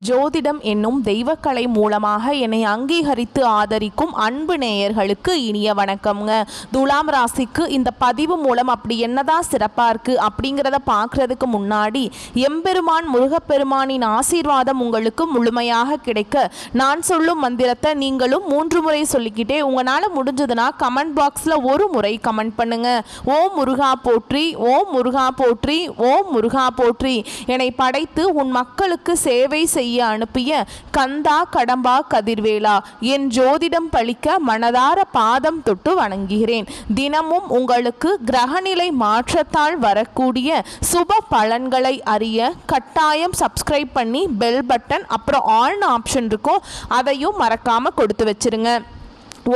ஜோதிடம் என்னும் தெய்வக்கலை மூலமாக என்னை அங்கீகரித்து ஆதரிக்கும் அன்பு நேயர்களுக்கு இனிய வணக்கம்ங்க. துலாம் ராசிக்கு இந்த பதிவு மூலம் அப்படி என்னதான் சிறப்பாக இருக்குது அப்படிங்கிறத பார்க்குறதுக்கு முன்னாடி எம்பெருமான் முருகப்பெருமானின் ஆசீர்வாதம் உங்களுக்கு முழுமையாக கிடைக்க நான் சொல்லும் மந்திரத்தை நீங்களும் 3 முறை சொல்லிக்கிட்டே உங்களால் முடிஞ்சதுன்னா கமெண்ட் பாக்ஸில் ஒரு முறை கமெண்ட் பண்ணுங்க. ஓம் முருகா போற்றி, ஓம் முருகா போற்றி, ஓம் முருகா போற்றி. என்னை படைத்து உன் மக்களுக்கு சேவை செய்ய அனுப்பிய கந்தா கடம்பா கதிர்வேலா, என் ஜோதிடம் பழிக்க மனதார பாதம் தொட்டு வணங்குகிறேன். தினமும் உங்களுக்கு கிரகநிலை மாற்றத்தால் வரக்கூடிய சுப பலன்களை அறிய கட்டாயம் சப்ஸ்கிரைப் பண்ணி பெல் பட்டன் அப்புறம் ஆல்னு ஆப்ஷன் இருக்கும், அதையும் மறக்காம கொடுத்து வச்சிருங்க.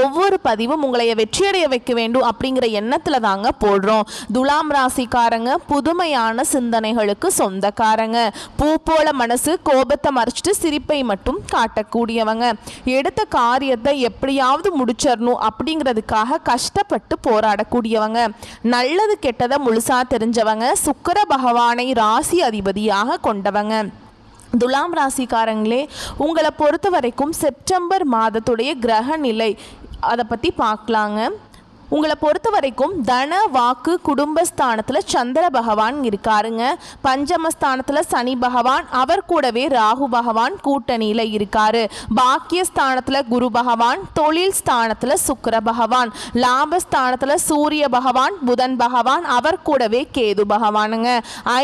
ஒவ்வொரு பதிவும் உங்களை வெற்றியடைய வைக்க வேண்டும் அப்படிங்கிற எண்ணத்தில் தாங்க போடுறோம். துலாம் ராசிக்காரங்க புதுமையான சிந்தனைகளுக்கு சொந்தக்காரங்க. பூ போல மனசு, கோபத்தை மறைச்சிட்டு சிரிப்பை மட்டும் காட்டக்கூடியவங்க. எடுத்த காரியத்தை எப்படியாவது முடிச்சிடணும் அப்படிங்கிறதுக்காக கஷ்டப்பட்டு போராடக்கூடியவங்க. நல்லது கெட்டதை முழுசா தெரிஞ்சவங்க. சுக்கிர பகவானை ராசி அதிபதியாக கொண்டவங்க. துலாம் ராசிக்காரங்களே, உங்களை பொறுத்த வரைக்கும் செப்டம்பர் மாதத்துடைய கிரக நிலை அதை பற்றி பார்க்கலாங்க. உங்களை பொறுத்த வரைக்கும் தன வாக்கு குடும்பஸ்தானத்தில் சந்திர பகவான் இருக்காருங்க. பஞ்சமஸ்தானத்தில் சனி பகவான், அவர் கூடவே ராகு பகவான் கூட்டணியில் இருக்காரு. பாக்கியஸ்தானத்தில் குரு பகவான், தொழில் ஸ்தானத்தில் சுக்கிர பகவான், லாபஸ்தானத்தில் சூரிய பகவான், புதன் பகவான், அவர் கூடவே கேது பகவானுங்க.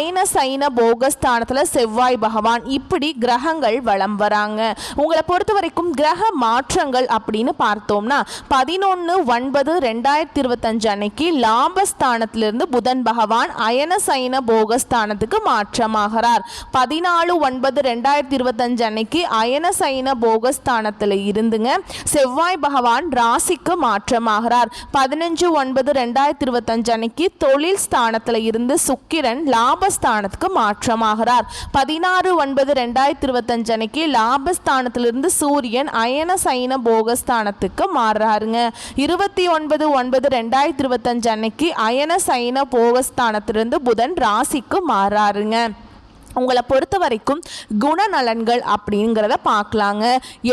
ஐன சைன போகஸ்தானத்தில் செவ்வாய் பகவான். இப்படி கிரகங்கள் வலம் வராங்க. உங்களை பொறுத்த வரைக்கும் கிரக மாற்றங்கள் அப்படின்னு பார்த்தோம்னா 11/9/2025 அன்னைக்கு லாபஸ்தானத்திலிருந்து புதன் பகவான் அயன சைன போகஸ்தானத்துக்கு மாற்றமாகிறார். 14/9/2025 அன்னைக்கு அயன சைன போகஸ்தானத்தில் இருந்துங்க செவ்வாய் பகவான் ராசிக்கு மாற்றமாகிறார். 15/9/2025 அன்னைக்கு தொழில் ஸ்தானத்தில் இருந்து சுக்கிரன் லாபஸ்தானத்துக்கு மாற்றமாகிறார். 16/9/2025 அன்னைக்கு லாபஸ்தானத்திலிருந்து சூரியன் அயன சைன போகஸ்தானத்துக்கு மாறுறாருங்க. 29/9/2025 அன்னைக்கு அயன சைன போகஸ்தானத்திலிருந்து புதன் ராசிக்கு மாறாருங்க. உங்களை பொறுத்த வரைக்கும் குணநலன்கள் அப்படிங்கிறத பார்க்கலாங்க.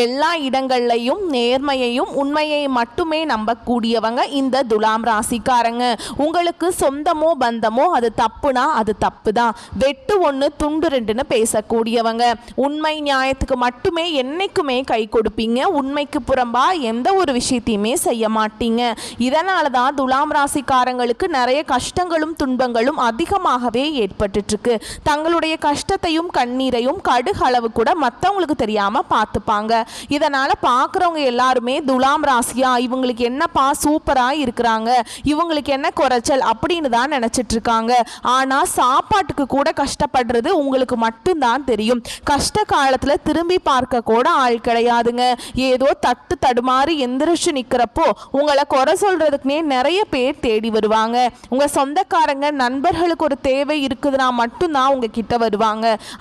எல்லா இடங்கள்லையும் நேர்மையையும் உண்மையை மட்டுமே நம்பக்கூடியவங்க இந்த துலாம் ராசிக்காரங்க. உங்களுக்கு சொந்தமோ பந்தமோ அது தப்புனா அது தப்பு தான். வெட்டு 1 துண்டு 2ன்னு பேசக்கூடியவங்க. உண்மை நியாயத்துக்கு மட்டுமே என்னைக்குமே கை கொடுப்பீங்க. உண்மைக்கு புறம்பா எந்த ஒரு விஷயத்தையுமே செய்ய மாட்டீங்க. இதனால தான் துலாம் ராசிக்காரங்களுக்கு நிறைய கஷ்டங்களும் துன்பங்களும் அதிகமாகவே ஏற்பட்டுருக்கு. தங்களுடைய கஷ்டத்தையும் கண்ணீரையும் கடுகளவு கூட மற்றவங்களுக்கு தெரியாமல் பார்த்துப்பாங்க. இதனால் பார்க்குறவங்க எல்லாருமே துலாம் ராசியா, இவங்களுக்கு என்னப்பா சூப்பராக இருக்கிறாங்க, இவங்களுக்கு என்ன குறைச்சல் அப்படின்னு தான் நினச்சிட்டு இருக்காங்க. ஆனால் சாப்பாட்டுக்கு கூட கஷ்டப்படுறது உங்களுக்கு மட்டும்தான் தெரியும். கஷ்ட காலத்தில் திரும்பி பார்க்க கூட ஆள் கிடையாதுங்க. ஏதோ தட்டு தடுமாறி எந்திரிச்சு நிற்கிறப்போ உங்களை குறை சொல்கிறதுக்குனே நிறைய பேர் தேடி வருவாங்க. உங்கள் சொந்தக்காரங்க நண்பர்களுக்கு ஒரு தேவை இருக்குதுன்னா மட்டும்தான் உங்ககிட்ட வருவாங்க.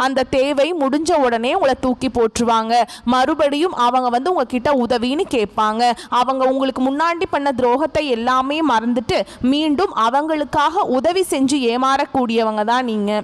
அந்த தேவை முடிஞ்ச உடனே உங்களை தூக்கி போட்டுருவாங்க. மறுபடியும் அவங்க உங்ககிட்ட உதவின்னு கேட்பாங்க. அவங்க உங்களுக்கு முன்னாடி பண்ண துரோகத்தை எல்லாமே மறந்துட்டு மீண்டும் அவங்களுக்காக உதவி செஞ்சு ஏமாறக்கூடியவங்க தான் நீங்க.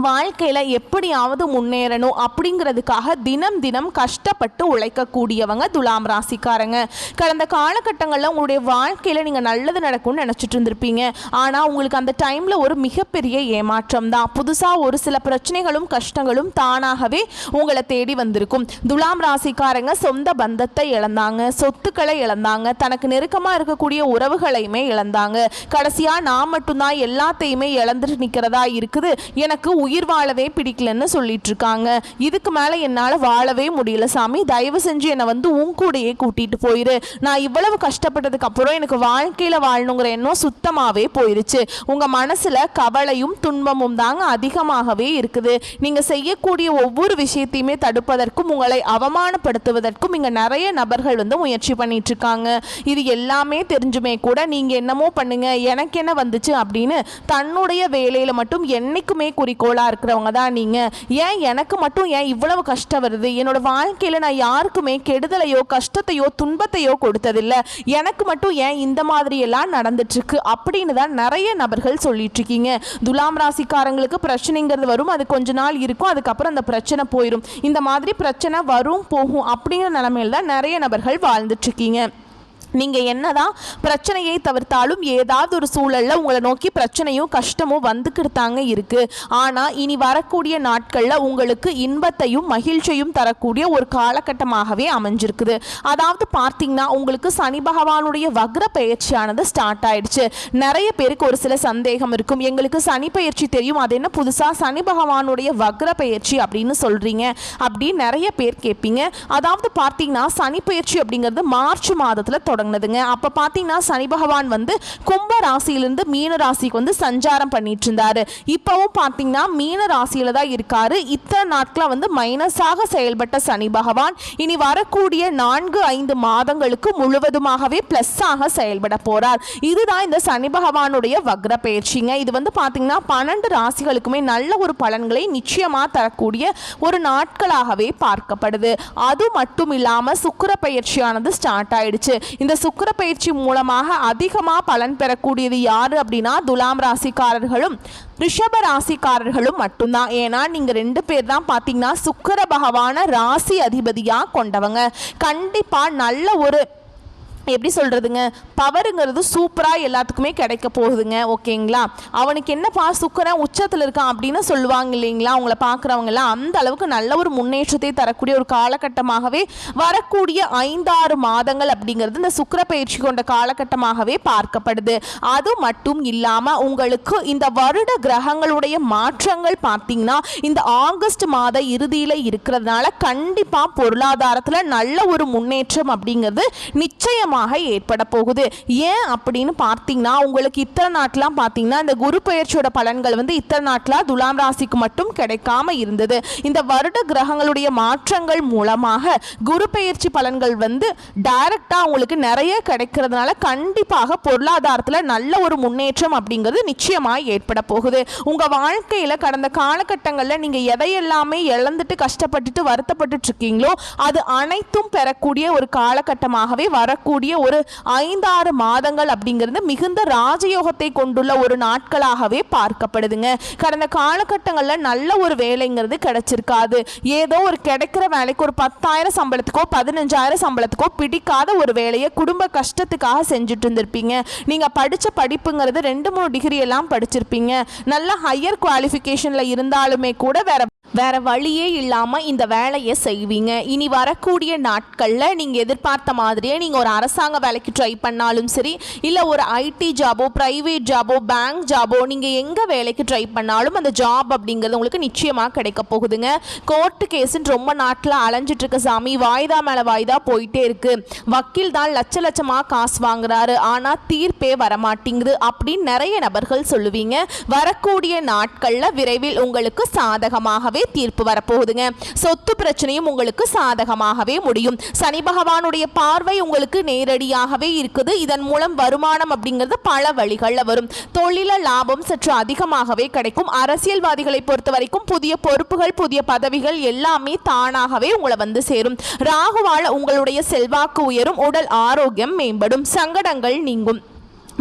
வாழ்க்கையில் எப்படியாவது முன்னேறணும் அப்படிங்கிறதுக்காக தினம் தினம் கஷ்டப்பட்டு உழைக்கக்கூடியவங்க துலாம் ராசிக்காரங்க. கடந்த காலகட்டங்களில் உங்களுடைய வாழ்க்கையில் நீங்கள் நல்லது நடக்கும்னு நினச்சிட்டு இருந்திருப்பீங்க. ஆனால் உங்களுக்கு அந்த டைமில் ஒரு மிகப்பெரிய ஏமாற்றம் தான். புதுசாக ஒரு சில பிரச்சனைகளும் கஷ்டங்களும் தானாகவே உங்களை தேடி வந்திருக்கும். துலாம் ராசிக்காரங்க சொந்த பந்தத்தை இழந்தாங்க, சொத்துக்களை இழந்தாங்க, தனக்கு நெருக்கமாக இருக்கக்கூடிய உறவுகளையுமே இழந்தாங்க. கடைசியாக நான் மட்டும்தான் எல்லாத்தையுமே இழந்துட்டு நிற்கிறதா இருக்குது, எனக்கு உயிர் வாழவே பிடிக்கலன்னு சொல்லிட்டு இருக்காங்க. இதுக்கு மேல என்னால வாழவே முடியல சாமி, தயவு செஞ்சு என்னை உன் கூடையே கூட்டிட்டு போயிரு. நான் இவ்வளவு கஷ்டப்பட்டதுக்கு அப்புறம் எனக்கு வாழ்க்கையில வாழணுங்கிற எண்ணம் சுத்தமாவே போயிருச்சு. உங்க மனசுல கவலையும் துன்பமும் தாங்க அதிகமாகவே இருக்குது. நீங்க செய்யக்கூடிய ஒவ்வொரு விஷயத்தையுமே தடுப்பதற்கும் உங்களை அவமானப்படுத்துவதற்கும் இங்க நிறைய நபர்கள் முயற்சி பண்ணிட்டு இருக்காங்க. இது எல்லாமே தெரிஞ்சுமே கூட நீங்க என்னமோ பண்ணுங்க, எனக்கு என்ன வந்துச்சு அப்படின்னு தன்னுடைய வேலையில மட்டும் என்னைக்குமே குறிக்கோள் கடவுளாக இருக்கிறவங்க தான் நீங்கள். ஏன் எனக்கு மட்டும் ஏன் இவ்வளவு கஷ்டம் வருது? என்னோட வாழ்க்கையில் நான் யாருக்குமே கெடுதலையோ கஷ்டத்தையோ துன்பத்தையோ கொடுத்ததில்லை, எனக்கு மட்டும் ஏன் இந்த மாதிரியெல்லாம் நடந்துட்டுருக்கு அப்படின்னு தான் நிறைய நபர்கள் சொல்லிட்டு இருக்கீங்க. துலாம் ராசிக்காரங்களுக்கு பிரச்சனைங்கிறது வரும், அது கொஞ்ச நாள் இருக்கும், அதுக்கப்புறம் அந்த பிரச்சனை போயிடும். இந்த மாதிரி பிரச்சனை வரும் போகும் அப்படிங்கிற நிலைமையில் தான் நிறைய நபர்கள் வாழ்ந்துட்டு இருக்கீங்க. நீங்கள் என்னதான் பிரச்சனையை தவிர்த்தாலும் ஏதாவது ஒரு சூழலில் உங்களை நோக்கி பிரச்சனையும் கஷ்டமும் வந்துக்கிட்டாங்க இருக்குது. ஆனால் இனி வரக்கூடிய நாட்களில் உங்களுக்கு இன்பத்தையும் மகிழ்ச்சியும் தரக்கூடிய ஒரு காலகட்டமாகவே அமைஞ்சிருக்குது. அதாவது பார்த்தீங்கன்னா உங்களுக்கு சனி பகவானுடைய வக்ர பயிற்சியானது ஸ்டார்ட் ஆயிடுச்சு. நிறைய பேருக்கு ஒரு சில சந்தேகம் இருக்கும், எங்களுக்கு சனி பயிற்சி தெரியும், அது என்ன புதுசாக சனி பகவானுடைய வக்ர பயிற்சி அப்படின்னு சொல்கிறீங்க அப்படின்னு நிறைய பேர் கேட்பீங்க. அதாவது பார்த்தீங்கன்னா சனி பயிற்சி அப்படிங்கிறது மார்ச் மாதத்தில் தொடங்கினதுங்க. அப்போ பார்த்தீங்கன்னா சனி பகவான் வந்து கும்ப ராசியிலிருந்து மீன ராசிக்கு வந்து சஞ்சாரம் பண்ணிட்டு இருந்தாரு. இப்போவும் பார்த்தீங்கன்னா மீன ராசியில தான் இருக்காரு. இத்தனை நாட்களாக வந்து மைனஸாக செயல்பட்ட சனி பகவான் இனி வரக்கூடிய 4-5 மாதங்களுக்கு முழுவதுமாகவே பிளஸ்ஸாக செயல்பட போறார். இதுதான் இந்த சனி பகவானுடைய வக்ர பயிற்சிங்க. இது வந்து பார்த்தீங்கன்னா 12 ராசிகளுக்குமே நல்ல ஒரு பலன்களை நிச்சயமாக தரக்கூடிய ஒரு நாட்களாகவே பார்க்கப்படுது. அது மட்டும் இல்லாமல் சுக்கிர பயிற்சியானது ஸ்டார்ட் ஆயிடுச்சு. இந்த சுக்கிர பயிற்சி மூலமாக அதிகமாக பலன் பெறக்கூடியது யாரு அப்படின்னா துலாம் ராசிக்காரர்களும் ரிஷப ராசிக்காரர்களும் மட்டும்தான். ஏன்னா நீங்கள் 2 பேர் தான் பார்த்தீங்கன்னா சுக்கிர பகவான ராசி அதிபதியாக கொண்டவங்க. கண்டிப்பாக நல்ல ஒரு எப்படி சொல்கிறதுங்க, பவருங்கிறது சூப்பராக எல்லாத்துக்குமே கிடைக்க போகுதுங்க. ஓகேங்களா? அவனுக்கு என்னப்பா சுக்கிரன் உச்சத்தில் இருக்கான் அப்படின்னு சொல்லுவாங்க இல்லைங்களா, அவங்கள பார்க்குறவங்கலாம் அந்த அளவுக்கு நல்ல ஒரு முன்னேற்றத்தை தரக்கூடிய ஒரு காலகட்டமாகவே வரக்கூடிய 5-6 மாதங்கள் அப்படிங்கிறது இந்த சுக்கிர பயிற்சி கொண்ட காலகட்டமாகவே பார்க்கப்படுது. அது மட்டும் இல்லாமல் உங்களுக்கு இந்த வருட கிரகங்களுடைய மாற்றங்கள் பார்த்தீங்கன்னா இந்த ஆகஸ்ட் மாத இறுதியில் இருக்கிறதுனால கண்டிப்பாக பொருளாதாரத்தில் நல்ல ஒரு முன்னேற்றம் அப்படிங்கிறது நிச்சயம் ஏற்பட போகுது. ஏன் அப்படின்னு பார்த்தீங்கன்னா உங்களுக்கு இத்தனை நாட்லாம் பார்த்தீங்கன்னா இந்த குரு பெயர்ச்சியோட பலன்கள் வந்து இத்தனை நாட்களா துலாம் ராசிக்கு மட்டும் கிடைக்காம இருந்தது. இந்த வருட கிரகங்களுடைய மாற்றங்கள் மூலமாக குரு பெயர்ச்சி பலன்கள் வந்து டைரக்டா உங்களுக்கு நிறைய கிடைக்கிறதுனால கண்டிப்பாக பொருளாதாரத்தில் நல்ல ஒரு முன்னேற்றம் அப்படிங்கிறது நிச்சயமாக ஏற்பட போகுது. உங்க வாழ்க்கையில கடந்த காலகட்டங்களில் நீங்க எதையெல்லாமே இழந்துட்டு கஷ்டப்பட்டுட்டு வருத்தப்பட்டு இருக்கீங்களோ அது அனைத்தும் பெறக்கூடிய ஒரு காலகட்டமாகவே வரக்கூடிய ஒரு 5-6 மாதங்கள் அப்படிங்கிறது மிகுந்த ராஜயோகத்தை கொண்டுள்ள ஒரு நாட்களாகவே பார்க்கப்படுதுங்க. கடந்த காலகட்டங்களில் நல்ல ஒரு வேலைங்கிறது கிடைச்சிருக்காது. ஏதோ ஒரு கிடைக்கிற வேலைக்கு ஒரு 10,000 சம்பளத்துக்கோ 15,000 சம்பளத்துக்கோ பிடிக்காத ஒரு வேலையை குடும்ப கஷ்டத்துக்காக செஞ்சுட்டு இருந்திருப்பீங்க. நீங்க படிச்ச படிப்புங்கிறது 2-3 டிகிரி எல்லாம் படிச்சிருப்பீங்க. நல்ல ஹையர் குவாலிஃபிகேஷன்ல இருந்தாலுமே கூட வேற வழியே இல்லாமல் இந்த வேலையை செய்வீங்க. இனி வரக்கூடிய நாட்களில் நீங்கள் எதிர்பார்த்த மாதிரியே நீங்கள் ஒரு அரசாங்க வேலைக்கு ட்ரை பண்ணாலும் சரி, இல்லை ஒரு ஐடி ஜாபோ ப்ரைவேட் ஜாபோ பேங்க் ஜாபோ நீங்கள் எங்கே வேலைக்கு ட்ரை பண்ணாலும் அந்த ஜாப் அப்படிங்கிறது உங்களுக்கு நிச்சயமாக கிடைக்க போகுதுங்க. கோர்ட்டு கேஸுன்னு ரொம்ப நாட்டில் அலைஞ்சிட்டு இருக்க சாமி, வாய்தா மேலே வாய்தா போயிட்டே இருக்கு, வக்கீல் தான் லட்சமாக காசு வாங்குறாரு ஆனால் தீர்ப்பே வரமாட்டேங்குது அப்படின்னு நிறைய நபர்கள் சொல்லுவீங்க. வரக்கூடிய நாட்களில் விரைவில் உங்களுக்கு சாதகமாகவே தீர்ப்பு வரப்போகுதுங்க. சொத்து பிரச்சனையும் உங்களுக்கு சாதகமாகவே முடியும். சனி பகவானுடைய பார்வை உங்களுக்கு நேரடியாகவே இருக்குது. இதன் மூலம் வருமானம் அப்படிங்கிறது பல வழிகளில் வரும். தொழில லாபம் சற்று அதிகமாகவே கிடைக்கும். அரசியல்வாதிகளை பொறுத்த வரைக்கும் புதிய பொறுப்புகள் புதிய பதவிகள் எல்லாமே தானாகவே உங்களை வந்து சேரும். ராகுவால உங்களுடைய செல்வாக்கு உயரும். உடல் ஆரோக்கியம் மேம்படும். சங்கடங்கள் நீங்கும்.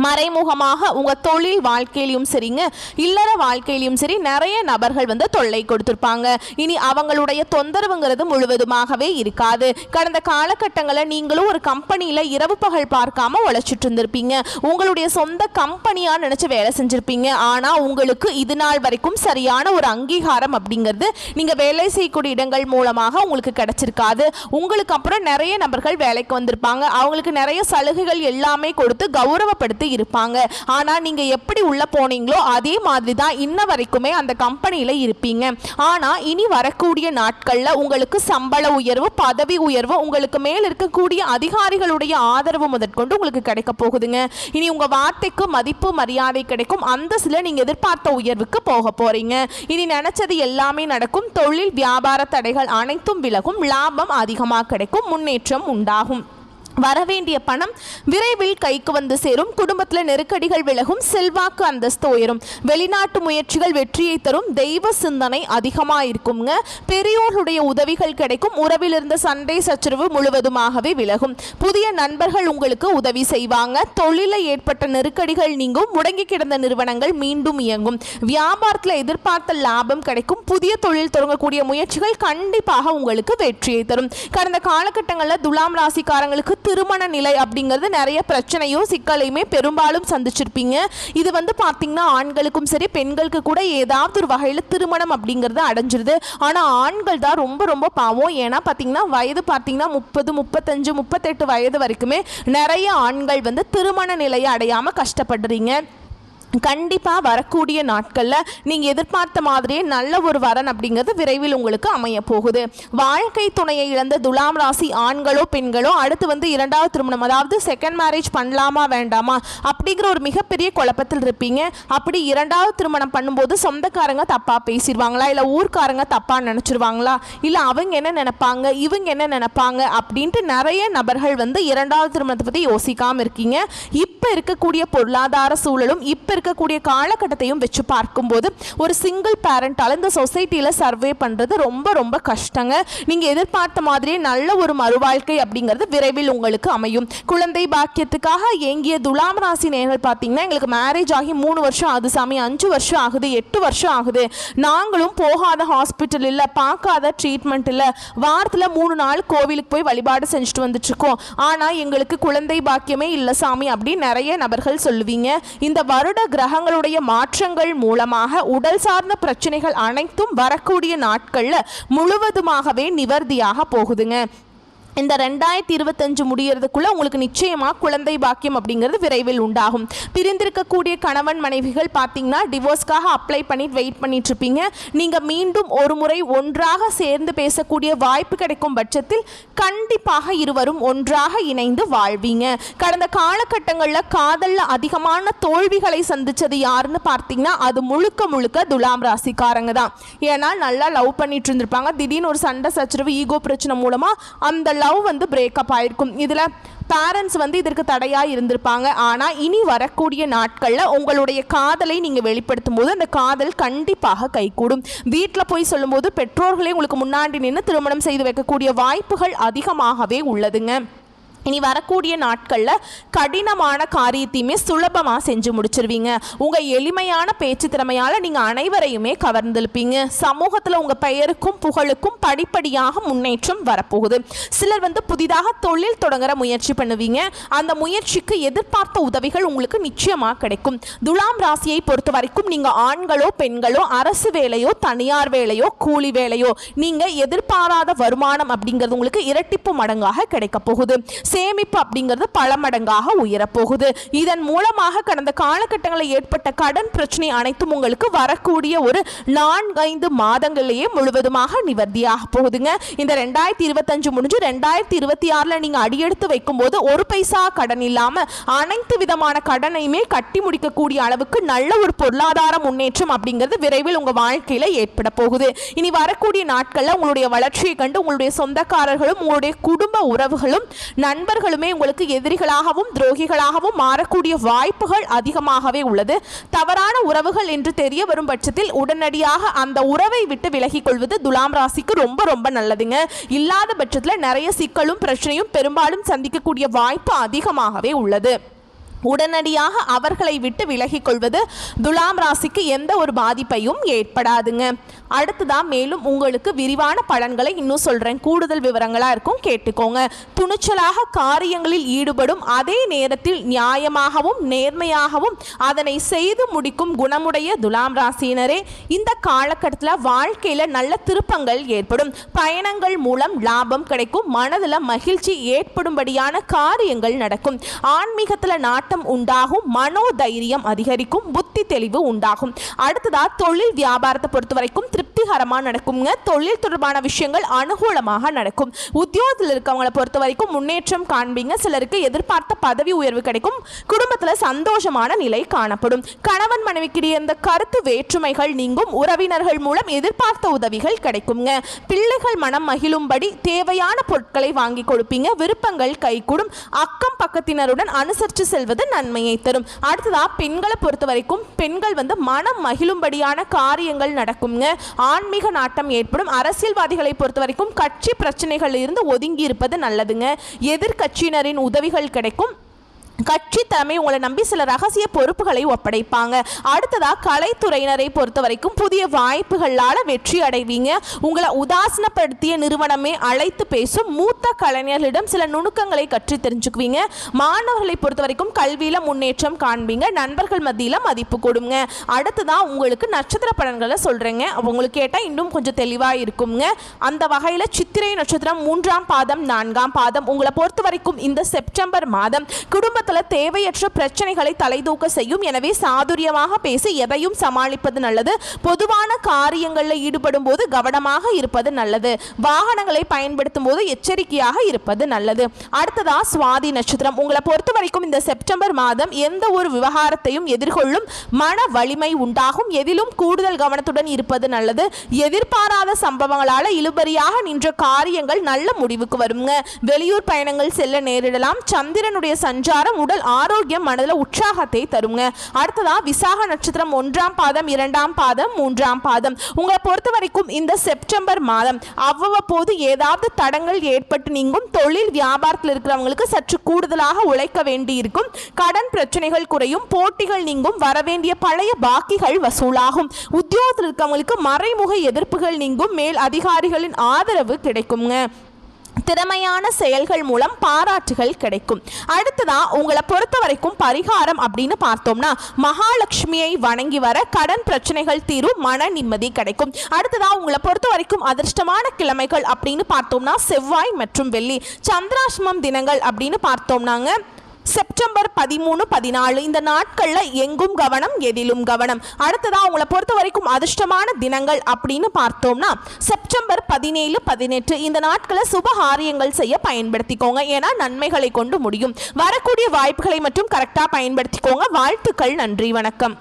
மறைமுகமாக உங்கள் தொழில் வாழ்க்கையிலையும் சரிங்க இல்லற வாழ்க்கையிலையும் சரி நிறைய நபர்கள் வந்து தொல்லை கொடுத்துருப்பாங்க. இனி அவங்களுடைய தொந்தரவுங்கிறது முழுவதுமாகவே இருக்காது. கடந்த காலகட்டங்களில் நீங்களும் ஒரு கம்பெனியில் இரவு பகல் பார்க்காம உழைச்சிட்டு இருந்திருப்பீங்க. உங்களுடைய சொந்த கம்பெனியாக நினச்சி வேலை செஞ்சுருப்பீங்க. ஆனால் உங்களுக்கு இது நாள் வரைக்கும் சரியான ஒரு அங்கீகாரம் அப்படிங்கிறது நீங்கள் வேலை செய்யக்கூடிய இடங்கள் மூலமாக உங்களுக்கு கிடைச்சிருக்காது. உங்களுக்கு அப்புறம் நிறைய நபர்கள் வேலைக்கு வந்திருப்பாங்க. அவங்களுக்கு நிறைய சலுகைகள் எல்லாமே கொடுத்து கௌரவப்படுத்தி இருப்பாங்க. ஆனா நீங்க எப்படி உள்ள போனீங்களோ அதே மாதிரி தான் இன்ன வரைக்குமே அந்த கம்பெனியில இருப்பீங்க. ஆனா இனி வரக்கூடிய நாட்கள்ல உங்களுக்கு சம்பள உயர்வு பதவி உயர்வு உங்களுக்கு மேல் இருக்கக்கூடிய அதிகாரிகளுடைய ஆதரவு முதற்கொண்டு உங்களுக்கு கிடைக்க போகுதுங்க. இனி உங்க வார்த்தைக்கு மதிப்பு மரியாதை கிடைக்கும். அந்த சில நீங்க எதிர்பார்த்த உயர்வுக்கு போக போறீங்க. இனி நினைச்சது எல்லாமே நடக்கும். தொழில் வியாபார தடைகள் அனைத்தும் விலகும். லாபம் அதிகமாக கிடைக்கும். முன்னேற்றம் உண்டாகும். வரவேண்டிய பணம் விரைவில் கைக்கு வந்து சேரும். குடும்பத்தில் நெருக்கடிகள் விலகும். செல்வாக்கு அந்தஸ்து உயரும். வெளிநாட்டு முயற்சிகள் வெற்றியை தரும். தெய்வ சிந்தனை அதிகமாக இருக்குங்க. பெரியோர்களுடைய உதவிகள் கிடைக்கும். உறவில் இருந்த சண்டை சச்சரவு முழுவதுமாகவே விலகும். புதிய நண்பர்கள் உங்களுக்கு உதவி செய்வாங்க. தொழிலில் ஏற்பட்ட நெருக்கடிகள் நீங்கும். முடங்கி கிடந்த நிறுவனங்கள் மீண்டும் இயங்கும். வியாபாரத்தில் எதிர்பார்த்த லாபம் கிடைக்கும். புதிய தொழில் தொடங்கக்கூடிய முயற்சிகள் கண்டிப்பாக உங்களுக்கு வெற்றியை தரும். கடந்த காலகட்டங்களில் துலாம் ராசிக்காரங்களுக்கு திருமண நிலை அப்படிங்கிறது நிறைய பிரச்சனையும் சிக்கலையுமே பெரும்பாலும் சந்திச்சிருப்பீங்க. இது பார்த்தீங்கன்னா ஆண்களுக்கும் சரி பெண்களுக்கு கூட ஏதாவது ஒரு வகையில் திருமணம் அப்படிங்கிறது அடைஞ்சிருது. ஆனால் ஆண்கள் தான் ரொம்ப ரொம்ப பாவம். ஏன்னா பார்த்தீங்கன்னா வயது பார்த்தீங்கன்னா 30, 35, 38 வயது வரைக்குமே நிறைய ஆண்கள் திருமண நிலையை அடையாமல் கஷ்டப்படுறீங்க. கண்டிப்பாக வரக்கூடிய நாட்களில் நீங்கள் எதிர்பார்த்த மாதிரியே நல்ல ஒரு வரன் அப்படிங்கிறது விரைவில் உங்களுக்கு அமைய போகுது. வாழ்க்கை துணையை இழந்த துலாம் ராசி ஆண்களோ பெண்களோ அடுத்து இரண்டாவது திருமணம், அதாவது செகண்ட் மேரேஜ் பண்ணலாமா வேண்டாமா அப்படிங்கிற ஒரு மிகப்பெரிய குழப்பத்தில் இருப்பீங்க. அப்படி இரண்டாவது திருமணம் பண்ணும்போது சொந்தக்காரங்க தப்பாக பேசிடுவாங்களா, இல்லை ஊர்க்காரங்க தப்பாக நினச்சிருவாங்களா, இல்லை அவங்க என்ன நினைப்பாங்க இவங்க என்ன நினைப்பாங்க அப்படின்ட்டு நிறைய நபர்கள் இரண்டாவது திருமணத்தை பற்றி யோசிக்காமல் இருக்கீங்க. இப்போ இருக்கக்கூடிய பொருளாதார சூழலும் இப்போ இருக்கக்கூடிய காலகட்டத்தையும் வச்சு பார்க்கும்போது ஒரு சிங்கிள் பேரண்டால் இந்த சொசைட்டியில் சர்வே பண்ணுறது ரொம்ப ரொம்ப கஷ்டங்க. நீங்கள் எதிர்பார்த்த மாதிரியே நல்ல ஒரு மறுவாழ்க்கை அப்படிங்கிறது விரைவில் உங்களுக்கு அமையும். குழந்தை பாக்கியத்துக்காக ஏங்கிய துலாம் ராசி நேயர்கள் பார்த்தீங்கன்னா எங்களுக்கு மேரேஜ் ஆகி 3 வருஷம் ஆகுது சாமி, 5 வருஷம் ஆகுது, 8 வருஷம் ஆகுது, நாங்களும் போகாத ஹாஸ்பிட்டல் இல்லை, பார்க்காத ட்ரீட்மெண்ட் இல்லை, வாரத்தில் 3 நாள் கோவிலுக்கு போய் வழிபாடு செஞ்சுட்டு வந்துட்டுருக்கோம், ஆனால் எங்களுக்கு குழந்தை பாக்கியமே இல்லை சாமி அப்படின்னு நிறைய நபர்கள் சொல்லுவீங்க. இந்த வருட கிரகங்களுடைய மாற்றங்கள் மூலமாக உடல் சார்ந்த பிரச்சனைகள் அனைத்தும் வரக்கூடிய நாட்களில் முழுவதுமாகவே நிவர்த்தியாக போகுதுங்க. இந்த 2025 முடியறதுக்குள்ள உங்களுக்கு நிச்சயமாக குழந்தை பாக்கியம் அப்படிங்கிறது விரைவில் உண்டாகும். பிரிந்திருக்கக்கூடிய கணவன் மனைவிகள் பார்த்தீங்கன்னா டிவோர்ஸ்க்காக அப்ளை பண்ணிட்டு வெயிட் பண்ணிட்டு இருப்பீங்க. நீங்கள் மீண்டும் ஒரு முறை ஒன்றாக சேர்ந்து பேசக்கூடிய வாய்ப்பு கிடைக்கும் பட்சத்தில் கண்டிப்பாக இருவரும் ஒன்றாக இணைந்து வாழ்வீங்க. கடந்த காலகட்டங்களில் காதலில் அதிகமான தோல்விகளை சந்தித்தது யாருன்னு பார்த்தீங்கன்னா அது முழுக்க முழுக்க துலாம் ராசிக்காரங்க தான். ஏன்னா நல்லா லவ் பண்ணிட்டு இருந்திருப்பாங்க. திடீர்னு ஒரு சண்டை சச்சரவு ஈகோ பிரச்சனை மூலமாக அந்த லவ் பிரேக்கப் ஆயிருக்கும். இதில் பேரண்ட்ஸ் இதற்கு தடையாக இருந்திருப்பாங்க. ஆனால் இனி வரக்கூடிய நாட்களில் உங்களுடைய காதலை நீங்கள் வெளிப்படுத்தும் போது அந்த காதல் கண்டிப்பாக கைகூடும். வீட்டில் போய் சொல்லும்போது பெற்றோர்களே உங்களுக்கு முன்னாடி நின்று திருமணம் செய்து வைக்கக்கூடிய வாய்ப்புகள் அதிகமாகவே உள்ளதுங்க. இனி வரக்கூடிய நாட்களில் கடினமான காரியத்தையுமே சுலபமாக செஞ்சு முடிச்சிருவீங்க. உங்கள் எளிமையான பேச்சு திறமையால் நீங்கள் அனைவரையுமே கவர்ந்திருப்பீங்க. சமூகத்தில் உங்கள் பெயருக்கும் புகழுக்கும் படிப்படியாக முன்னேற்றம் வரப்போகுது. சிலர் புதிதாக தொழில் தொடங்குற முயற்சி பண்ணுவீங்க. அந்த முயற்சிக்கு எதிர்பார்த்த உதவிகள் உங்களுக்கு நிச்சயமாக கிடைக்கும். துலாம் ராசியை பொறுத்த வரைக்கும் நீங்கள் ஆண்களோ பெண்களோ அரசு வேலையோ தனியார் வேலையோ கூலி வேலையோ நீங்கள் எதிர்பாராத வருமானம் அப்படிங்கிறது உங்களுக்கு இரட்டிப்பு மடங்காக கிடைக்க போகுது. சேமிப்பு அப்படிங்கிறது பல மடங்காக உயரப்போகுது. இதன் மூலமாக கடந்த காலகட்டங்களில் ஏற்பட்ட கடன் பிரச்சனை அனைத்தும் உங்களுக்கு வரக்கூடிய ஒரு 4-5 மாதங்களிலேயே முழுவதுமாக நிவர்த்தியாக போகுதுங்க. இந்த 2025 முடிஞ்சு 2026 நீங்கள் அடியெடுத்து வைக்கும் போது ஒரு பைசா கடன் இல்லாமல் அனைத்து விதமான கடனையுமே கட்டி முடிக்கக்கூடிய அளவுக்கு நல்ல ஒரு பொருளாதார முன்னேற்றம் அப்படிங்கிறது விரைவில் உங்கள் வாழ்க்கையில் ஏற்பட போகுது. இனி வரக்கூடிய நாட்களில் உங்களுடைய வளர்ச்சியை கண்டு உங்களுடைய சொந்தக்காரர்களும் உங்களுடைய குடும்ப உறவுகளும் நண்பர்களுமே உங்களுக்கு எதிரிகளாகவும் துரோகிகளாகவும் மாறக்கூடிய வாய்ப்புகள் அதிகமாகவே உள்ளது. தவறான உறவுகள் என்று தெரிய வரும் பட்சத்தில் உடனடியாக அந்த உறவை விட்டு விலகிக் கொள்வது துலாம் ராசிக்கு ரொம்ப ரொம்ப நல்லதுங்க. இல்லாத பட்சத்தில் நிறைய சிக்கலும் பிரச்சனையும் பெரும்பாலும் சந்திக்கக்கூடிய வாய்ப்பு அதிகமாகவே உள்ளது. உடனடியாக அவர்களை விட்டு விலகிக் கொள்வது துலாம் ராசிக்கு எந்த ஒரு பாதிப்பையும் ஏற்படாதுங்க. அடுத்துதான் மேலும் உங்களுக்கு விரிவான பலன்களை இன்னும் சொல்கிறேன். கூடுதல் விவரங்களாக இருக்கும், கேட்டுக்கோங்க. துணிச்சலாக காரியங்களில் ஈடுபடும் அதே நேரத்தில் நியாயமாகவும் நேர்மையாகவும் அதனை செய்து முடிக்கும் குணமுடைய துலாம் ராசியினரே இந்த காலகட்டத்தில் வாழ்க்கையில் நல்ல திருப்பங்கள் ஏற்படும். பயணங்கள் மூலம் லாபம் கிடைக்கும். மனதில் மகிழ்ச்சி ஏற்படும்படியான காரியங்கள் நடக்கும். ஆன்மீகத்தில் உண்டாகும். மனோதைரியம் அதிகரிக்கும். புத்தி தெளிவு உண்டாகும். அடுத்ததா தொழில் வியாபாரத்தை பொறுத்த வரைக்கும் திருப்தி திருப்திகரமாக நடக்குங்க. தொழில் தொடர்பான விஷயங்கள் அனுகூலமாக நடக்கும். உத்தியோகத்தில் இருக்கவங்களை பொறுத்த வரைக்கும் முன்னேற்றம் காண்பீங்க. சிலருக்கு எதிர்பார்த்த பதவி உயர்வு கிடைக்கும். குடும்பத்தில் சந்தோஷமான நிலை காணப்படும். கணவன் மனைவிக்கிடையே இந்த கருத்து வேற்றுமைகள் நீங்கும். உறவினர்கள் மூலம் எதிர்பார்த்த உதவிகள் கிடைக்குங்க. பிள்ளைகள் மனம் மகிழும்படி தேவையான பொருட்களை வாங்கி கொடுப்பீங்க. விருப்பங்கள் கைகூடும். அக்கம் பக்கத்தினருடன் அனுசரித்து செல்வது நன்மையை தரும். அடுத்ததா பெண்களை பொறுத்த வரைக்கும் பெண்கள் மனம் மகிழும்படியான காரியங்கள் நடக்குங்க. ஆன்மீக நாட்டம் ஏற்படும். அரசியல்வாதிகளை பொறுத்த வரைக்கும் கட்சி பிரச்சனைகளில் இருந்து ஒதுங்கி இருப்பது நல்லதுங்க. எதிர்கட்சியினரின் உதவிகள் கிடைக்கும். கட்சி தலைமை உங்களை நம்பி சில ரகசிய பொறுப்புகளை ஒப்படைப்பாங்க. அடுத்ததா கலைத்துறையினரை பொறுத்த வரைக்கும் புதிய வாய்ப்புகளால் வெற்றி அடைவீங்க. உங்களை உதாசனப்படுத்திய நிறுவனமே அழைத்து பேசும். மூத்த கலைஞர்களிடம் சில நுணுக்கங்களை கற்று தெரிஞ்சுக்குவீங்க. மாணவர்களை பொறுத்த வரைக்கும் கல்வியில முன்னேற்றம் காண்பீங்க. நண்பர்கள் மத்தியில் மதிப்பு கொடுங்க. அடுத்ததா உங்களுக்கு நட்சத்திர பலன்களை சொல்றேங்க. உங்களுக்கு கேட்டால் இன்னும் கொஞ்சம் தெளிவாக இருக்குங்க. அந்த வகையில் சித்திரை நட்சத்திரம் 3ஆம் பாதம் 4ஆம் பாதம் உங்களை பொறுத்த வரைக்கும் இந்த செப்டம்பர் மாதம் குடும்பத்தில் தேவையற்ற பிரச்சனைகளை தலைதூக்க செய்யும். எனவே சாதுரியமாக பேசி எதையும் சமாளிப்பது நல்லது. பொதுவான காரியங்களில் ஈடுபடும் போது கவனமாக இருப்பது நல்லது. வாகனங்களை பயன்படுத்தும் போது எச்சரிக்கையாக இருப்பது நல்லது. அடுத்ததா சுவாதி நட்சத்திரம் உங்களை பொறுத்த வரைக்கும் இந்த செப்டம்பர் மாதம் எந்த ஒரு விவகாரத்தையும் எதிர்கொள்ளும் மன வலிமை உண்டாகும். எதிலும் கூடுதல் கவனத்துடன் இருப்பது நல்லது. எதிர்பாராத சம்பவங்களால் இழுபறியாக நின்ற காரியங்கள் நல்ல முடிவுக்கு வருங்க. வெளியூர் பயணங்கள் செல்ல நேரிடலாம். சந்திரனுடைய சஞ்சாரம் உடல் ஆரோக்கியம் மனதில் உற்சாகத்தை தருங்க. அடுத்ததா விசாக நட்சத்திரம் 1ஆம் பாதம் 2ஆம் பாதம் 3ஆம் பாதம் உங்களை பொறுத்த வரைக்கும் இந்த செப்டம்பர் மாதம் அவ்வப்போது ஏதாவது தடங்கள் ஏற்பட்டு நீங்கும். தொழில் வியாபாரத்தில் இருக்கிறவங்களுக்கு சற்று கூடுதலாக உழைக்க வேண்டி இருக்கும். கடன் பிரச்சனைகள் குறையும். போட்டிகள் நீங்கும். வரவேண்டிய பழைய பாக்கிகள் வசூலாகும். உத்தியோகத்தில் இருக்கிறவங்களுக்கு மறைமுக எதிர்ப்புகள் நீங்கும். மேல் அதிகாரிகளின் ஆதரவு கிடைக்குங்க. திறமையான செயல்கள் மூலம் பாராட்டுகள் கிடைக்கும். அடுத்ததா உங்களை பொறுத்த வரைக்கும் பரிகாரம் அப்படின்னு பார்த்தோம்னா மகாலட்சுமியை வணங்கி வர கடன் பிரச்சனைகள் தீரும். மன நிம்மதி கிடைக்கும். அடுத்ததா உங்களை பொறுத்த வரைக்கும் அதிர்ஷ்டமான கிழமைகள் அப்படின்னு பார்த்தோம்னா செவ்வாய் மற்றும் வெள்ளி. சந்திராஷ்டமம் தினங்கள் அப்படின்னு பார்த்தோம்னாங்க செப்டம்பர் 13, 14 இந்த நாட்களில் எங்கும் கவனம் எதிலும் கவனம். அடுத்ததா உங்களை பொறுத்த வரைக்கும் அதிர்ஷ்டமான தினங்கள் அப்படின்னு பார்த்தோம்னா செப்டம்பர் 17, 18 இந்த நாட்களை சுபகாரியங்கள் செய்ய பயன்படுத்திக்கோங்க. ஏன்னா நன்மைகளை கொண்டு முடியும். வரக்கூடிய வாய்ப்புகளை மட்டும் கரெக்டாக பயன்படுத்திக்கோங்க. வாழ்த்துக்கள். நன்றி. வணக்கம்.